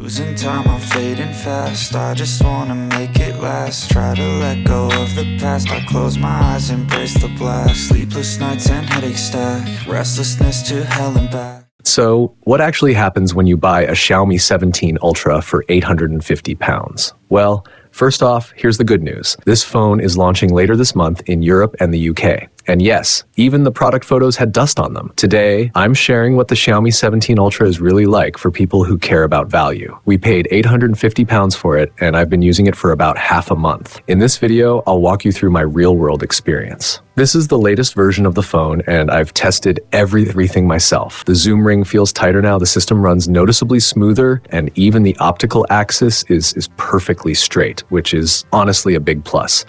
Losing time, I'm fading fast. I just wanna make it last. Try to let go of the past. I close my eyes, embrace the blast. Sleepless nights and headache stack. Restlessness to hell and back. So, what actually happens when you buy a Xiaomi 17 Ultra for £850? Well, first off, here's the good news. This phone is launching later this month in Europe and the UK. And yes, even the product photos had dust on them. Today, I'm sharing what the Xiaomi 17 Ultra is really like for people who care about value. We paid £850 for it, and I've been using it for about half a month. In this video, I'll walk you through my real-world experience. This is the latest version of the phone, and I've tested everything myself. The zoom ring feels tighter now, the system runs noticeably smoother, and even the optical axis is perfectly straight, which is honestly a big plus.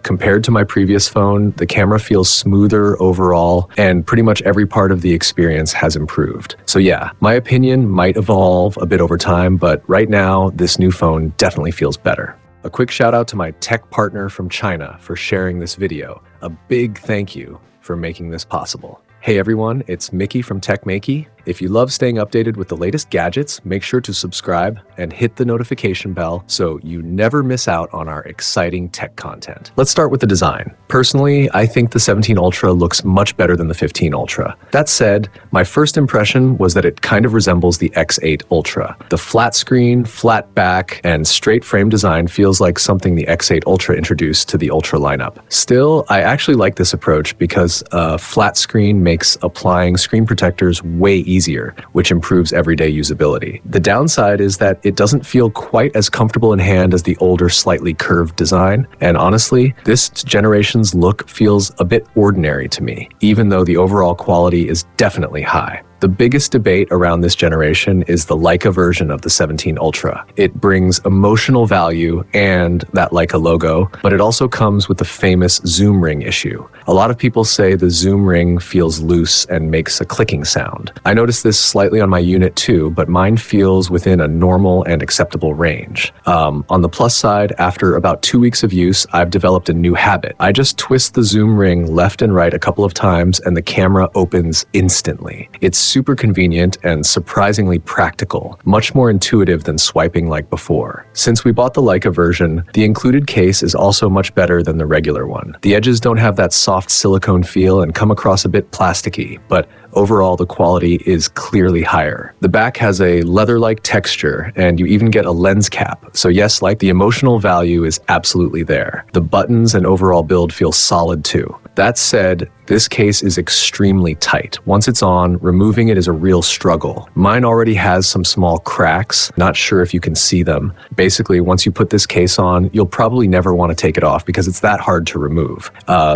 Compared to my previous phone, the camera feels smoother overall, and pretty much every part of the experience has improved. So yeah, my opinion might evolve a bit over time, but right now, this new phone definitely feels better. A quick shout out to my tech partner from China for sharing this video. A big thank you for making this possible. Hey everyone, it's Maiky from Maiky. If you love staying updated with the latest gadgets, make sure to subscribe and hit the notification bell so you never miss out on our exciting tech content. Let's start with the design. Personally, I think the 17 Ultra looks much better than the 15 Ultra. That said, my first impression was that it kind of resembles the X8 Ultra. The flat screen, flat back, and straight frame design feels like something the X8 Ultra introduced to the Ultra lineup. Still, I actually like this approach because a flat screen makes applying screen protectors way easier, which improves everyday usability. The downside is that it doesn't feel quite as comfortable in hand as the older, slightly curved design, and honestly, this generation's look feels a bit ordinary to me, even though the overall quality is definitely high. The biggest debate around this generation is the Leica version of the 17 Ultra. It brings emotional value and that Leica logo, but it also comes with the famous zoom ring issue. A lot of people say the zoom ring feels loose and makes a clicking sound. I noticed this slightly on my unit too, but mine feels within a normal and acceptable range. On the plus side, after about 2 weeks of use, I've developed a new habit. I just twist the zoom ring left and right a couple of times and the camera opens instantly. It's super convenient and surprisingly practical, much more intuitive than swiping like before. Since we bought the Leica version, the included case is also much better than the regular one. The edges don't have that soft silicone feel and come across a bit plasticky, but overall the quality is clearly higher. The back has a leather-like texture, and you even get a lens cap. So yes, like the emotional value is absolutely there. The buttons and overall build feel solid too. That said, this case is extremely tight. Once it's on, removing it is a real struggle. Mine already has some small cracks, not sure if you can see them. Basically, once you put this case on, you'll probably never want to take it off because it's that hard to remove.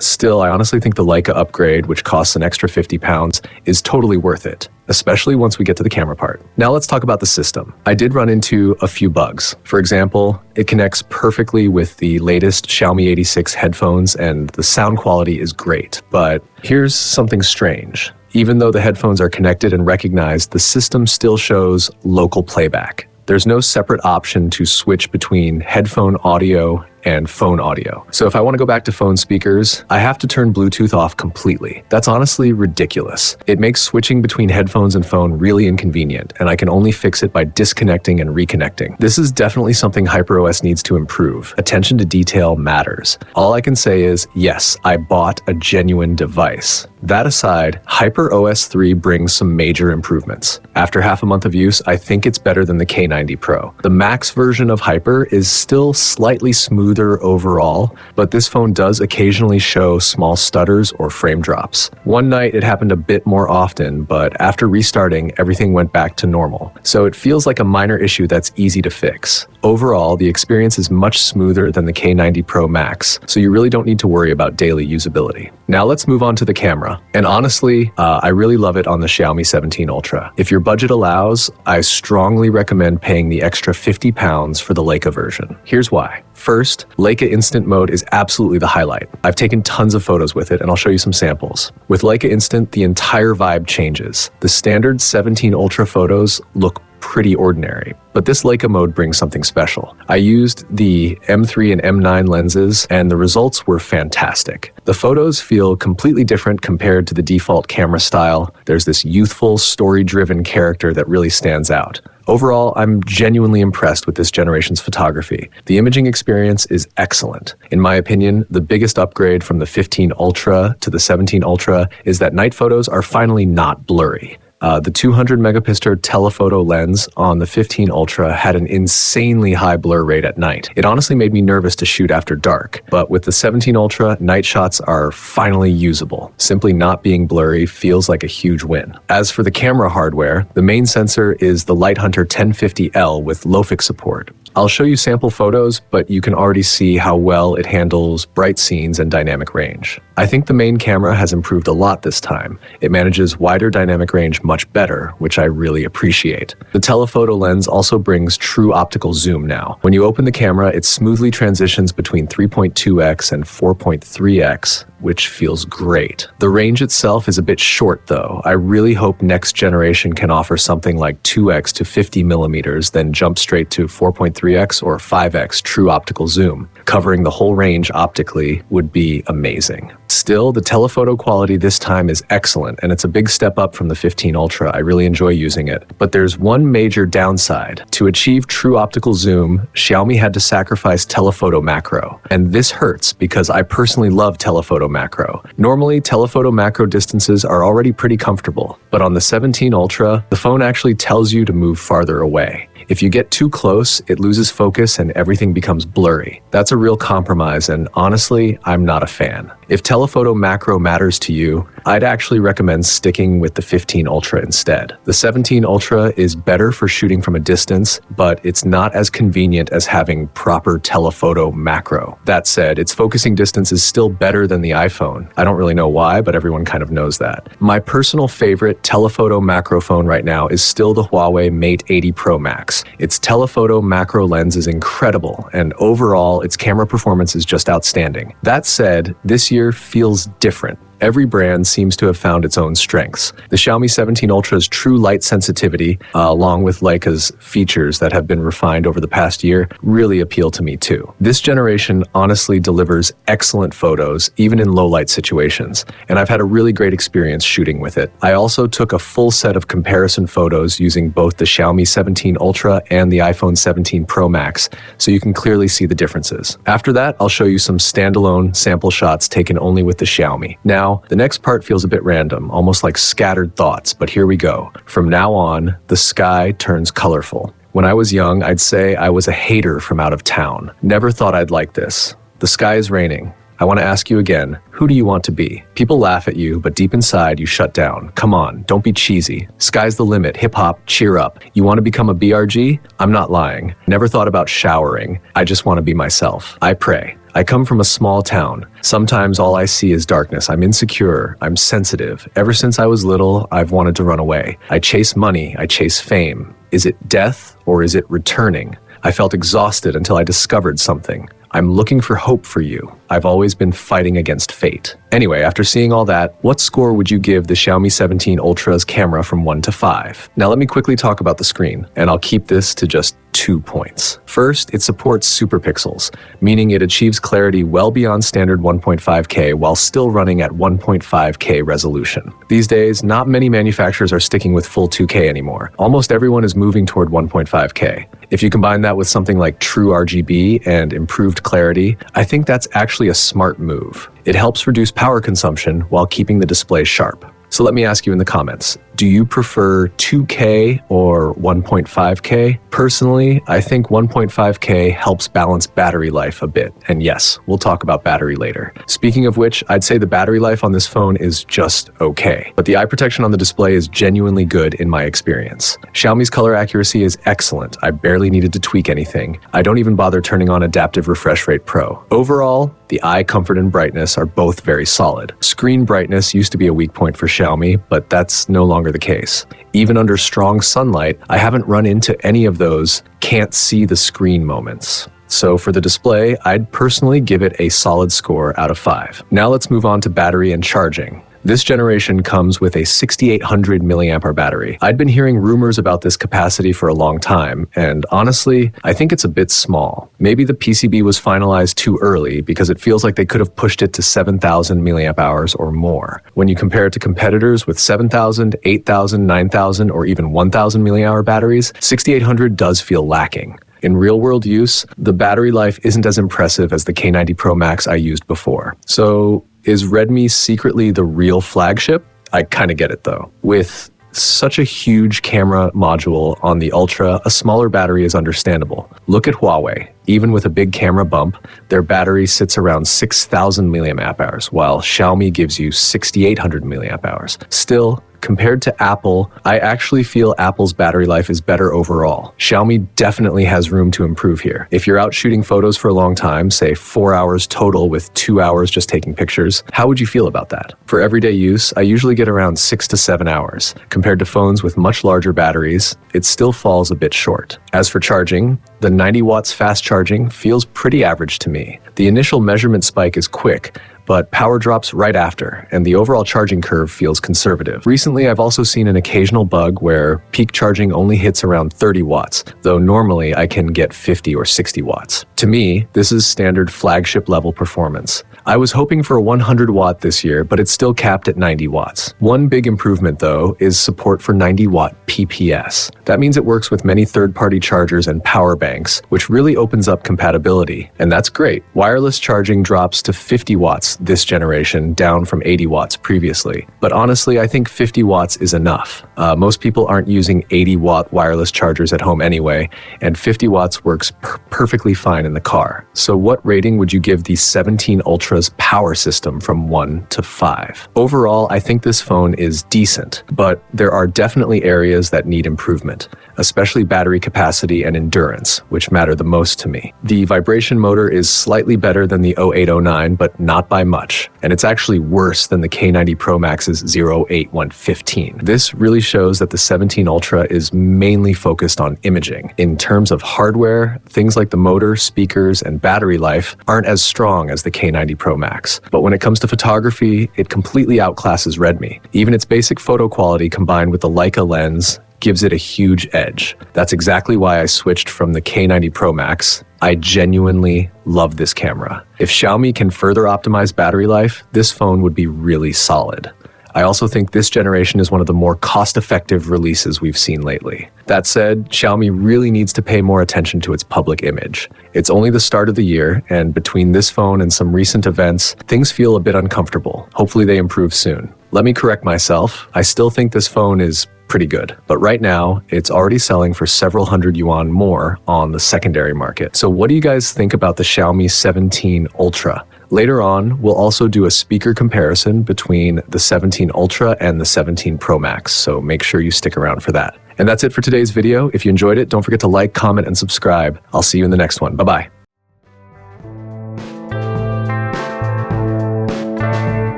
Still, I honestly think the Leica upgrade, which costs an extra £50, is totally worth it, especially once we get to the camera part. Now let's talk about the system. I did run into a few bugs. For example, it connects perfectly with the latest Xiaomi 86 headphones and the sound quality is great, but here's something strange. Even though the headphones are connected and recognized, the system still shows local playback. There's no separate option to switch between headphone audio and phone audio. So if I want to go back to phone speakers, I have to turn Bluetooth off completely. That's honestly ridiculous. It makes switching between headphones and phone really inconvenient, and I can only fix it by disconnecting and reconnecting. This is definitely something HyperOS needs to improve. Attention to detail matters. All I can say is, yes, I bought a genuine device. That aside, HyperOS 3 brings some major improvements. After half a month of use, I think it's better than the K90 Pro. The Max version of Hyper is still slightly smoother overall, but this phone does occasionally show small stutters or frame drops. One night it happened a bit more often, but after restarting, everything went back to normal. So it feels like a minor issue that's easy to fix. Overall, the experience is much smoother than the K90 Pro Max, so you really don't need to worry about daily usability. Now let's move on to the camera. And honestly, I really love it on the Xiaomi 17 Ultra. If your budget allows, I strongly recommend paying the extra £50 for the Leica version. Here's why. First, Leica Instant mode is absolutely the highlight. I've taken tons of photos with it, and I'll show you some samples. With Leica Instant, the entire vibe changes. The standard 17 Ultra photos look pretty ordinary. But this Leica mode brings something special. I used the M3 and M9 lenses, and the results were fantastic. The photos feel completely different compared to the default camera style. There's this youthful, story-driven character that really stands out. Overall, I'm genuinely impressed with this generation's photography. The imaging experience is excellent. In my opinion, the biggest upgrade from the 15 Ultra to the 17 Ultra is that night photos are finally not blurry. The 200 megapixel telephoto lens on the 15 Ultra had an insanely high blur rate at night. It honestly made me nervous to shoot after dark, but with the 17 Ultra, night shots are finally usable. Simply not being blurry feels like a huge win. As for the camera hardware, the main sensor is the Lighthunter 1050L with LOFIX support. I'll show you sample photos, but you can already see how well it handles bright scenes and dynamic range. I think the main camera has improved a lot this time. It manages wider dynamic range much better, which I really appreciate. The telephoto lens also brings true optical zoom now. When you open the camera, it smoothly transitions between 3.2x and 4.3x, which feels great. The range itself is a bit short though. I really hope next generation can offer something like 2x to 50 millimeters, then jump straight to 4.3x or 5x true optical zoom. Covering the whole range optically would be amazing. Still, the telephoto quality this time is excellent, and it's a big step up from the 15 Ultra. I really enjoy using it. But there's one major downside. To achieve true optical zoom, Xiaomi had to sacrifice telephoto macro. And this hurts because I personally love telephoto macro. Normally, telephoto macro distances are already pretty comfortable, but on the 17 Ultra, the phone actually tells you to move farther away. If you get too close, it loses focus and everything becomes blurry. That's a real compromise, and honestly, I'm not a fan. If telephoto macro matters to you, I'd actually recommend sticking with the 15 Ultra instead. The 17 Ultra is better for shooting from a distance, but it's not as convenient as having proper telephoto macro. That said, its focusing distance is still better than the iPhone. I don't really know why, but everyone kind of knows that. My personal favorite telephoto macro phone right now is still the Huawei Mate 80 Pro Max. Its telephoto macro lens is incredible, and overall, its camera performance is just outstanding. That said, this year feels different. Every brand seems to have found its own strengths. The Xiaomi 17 Ultra's true light sensitivity, along with Leica's features that have been refined over the past year, really appeal to me too. This generation honestly delivers excellent photos, even in low light situations, and I've had a really great experience shooting with it. I also took a full set of comparison photos using both the Xiaomi 17 Ultra and the iPhone 17 Pro Max, so you can clearly see the differences. After that, I'll show you some standalone sample shots taken only with the Xiaomi. Now, the next part feels a bit random, almost like scattered thoughts, but here we go. From now on, the sky turns colorful. When I was young, I'd say I was a hater from out of town. Never thought I'd like this. The sky is raining. I want to ask you again, who do you want to be? People laugh at you, but deep inside you shut down. Come on, don't be cheesy. Sky's the limit, hip-hop, cheer up. You want to become a BRG? I'm not lying. Never thought about showering. I just want to be myself. I pray. I come from a small town. Sometimes all I see is darkness. I'm insecure. I'm sensitive. Ever since I was little, I've wanted to run away. I chase money. I chase fame. Is it death or is it returning? I felt exhausted until I discovered something. I'm looking for hope for you. I've always been fighting against fate. Anyway, after seeing all that, what score would you give the Xiaomi 17 Ultra's camera from 1 to 5? Now let me quickly talk about the screen, and I'll keep this to just 2 points. First, it supports super pixels, meaning it achieves clarity well beyond standard 1.5K while still running at 1.5K resolution. These days, not many manufacturers are sticking with full 2K anymore. Almost everyone is moving toward 1.5K. If you combine that with something like true RGB and improved clarity, I think that's actually a smart move. It helps reduce power consumption while keeping the display sharp. So let me ask you in the comments, do you prefer 2K or 1.5K? Personally, I think 1.5K helps balance battery life a bit. And yes, we'll talk about battery later. Speaking of which, I'd say the battery life on this phone is just okay. But the eye protection on the display is genuinely good in my experience. Xiaomi's color accuracy is excellent. I barely needed to tweak anything. I don't even bother turning on Adaptive Refresh Rate Pro. Overall, the eye comfort and brightness are both very solid. Screen brightness used to be a weak point for Xiaomi, but that's no longer the case. Even under strong sunlight, I haven't run into any of those can't see the screen moments. So for the display, I'd personally give it a solid score out of 5. Now let's move on to battery and charging. This generation comes with a 6800 milliamp hour battery. I'd been hearing rumors about this capacity for a long time, and honestly, I think it's a bit small. Maybe the PCB was finalized too early because it feels like they could have pushed it to 7000 milliamp hours or more. When you compare it to competitors with 7000, 8000, 9000, or even 1000 milliamp hour batteries, 6800 does feel lacking. In real-world use, the battery life isn't as impressive as the K90 Pro Max I used before. So, is Redmi secretly the real flagship? I kinda get it though. With such a huge camera module on the Ultra, a smaller battery is understandable. Look at Huawei. Even with a big camera bump, their battery sits around 6000 milliamp hours, while Xiaomi gives you 6800 milliamp hours. Still, compared to Apple, I actually feel Apple's battery life is better overall. Xiaomi definitely has room to improve here. If you're out shooting photos for a long time, say 4 hours total with 2 hours just taking pictures, how would you feel about that? For everyday use, I usually get around 6 to 7 hours. Compared to phones with much larger batteries, it still falls a bit short. As for charging, the 90 watts fast charging feels pretty average to me. The initial measurement spike is quick, but power drops right after, and the overall charging curve feels conservative. Recently, I've also seen an occasional bug where peak charging only hits around 30 watts, though normally I can get 50 or 60 watts. To me, this is standard flagship level performance. I was hoping for a 100 watt this year, but it's still capped at 90 watts. One big improvement though is support for 90 watt PPS. That means it works with many third-party chargers and power banks, which really opens up compatibility, and that's great. Wireless charging drops to 50 watts this generation, down from 80 watts previously. But honestly, I think 50 watts is enough. Most people aren't using 80 watt wireless chargers at home anyway, and 50 watts works perfectly fine in the car. So what rating would you give the 17 Ultra's power system from 1 to 5? Overall, I think this phone is decent, but there are definitely areas that need improvement, especially battery capacity and endurance, which matter the most to me. The vibration motor is slightly better than the 0809, but not by much, and it's actually worse than the K90 Pro Max's 08115. This really shows that the 17 Ultra is mainly focused on imaging. In terms of hardware, things like the motor, speakers, and battery life aren't as strong as the K90 Pro Max. But when it comes to photography, it completely outclasses Redmi. Even its basic photo quality combined with the Leica lens gives it a huge edge. That's exactly why I switched from the K90 Pro Max. I genuinely love this camera. If Xiaomi can further optimize battery life, this phone would be really solid. I also think this generation is one of the more cost-effective releases we've seen lately. That said, Xiaomi really needs to pay more attention to its public image. It's only the start of the year, and between this phone and some recent events, things feel a bit uncomfortable. Hopefully they improve soon. Let me correct myself. I still think this phone is pretty good. But right now, it's already selling for several hundred yuan more on the secondary market. So what do you guys think about the Xiaomi 17 Ultra? Later on, we'll also do a speaker comparison between the 17 Ultra and the 17 Pro Max, so make sure you stick around for that. And that's it for today's video. If you enjoyed it, don't forget to like, comment, and subscribe. I'll see you in the next one. Bye-bye.